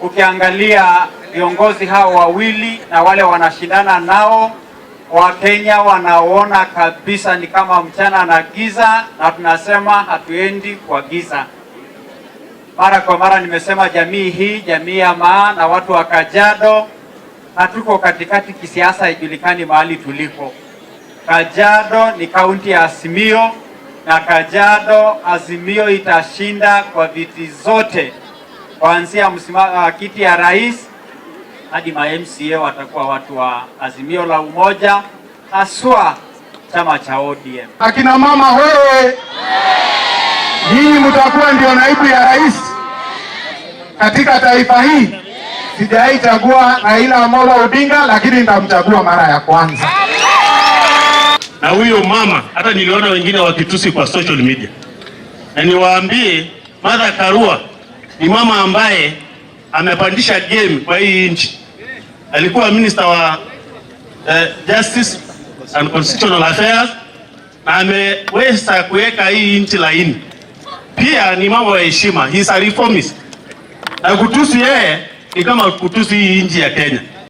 Ukiangalia viongozi hao wawili na wale wanashindana nao, Wakenya wanaona kabisa ni kama mchana na giza, na tunasema hatuendi kwa giza. Mara kwa mara nimesema jamii hii, jamii ya Maa na watu wa Kajiado, hatuko katikati kisiasa, haijulikani mahali tuliko. Kajiado ni kaunti ya Azimio, na Kajiado Azimio itashinda kwa viti zote, kuanzia kiti ya rais hadi ma-MCA watakuwa watu wa Azimio la Umoja, haswa chama cha ODM. Akina mama wewe, nyinyi mtakuwa ndio naibu ya rais katika taifa hii. Sijaichagua Raila Amolo Odinga, lakini nitamchagua mara ya kwanza. Na huyo mama hata niliona wengine wakitusi kwa social media. Na niwaambie Martha Karua ni mama ambaye amepandisha game kwa hii nchi. Alikuwa minister wa Justice and Constitutional Affairs na ameweza kuweka hii nchi laini. Pia ni mama wa heshima, he is a reformist. Na kutusi yeye ni kama kutusi hii nchi ya Kenya.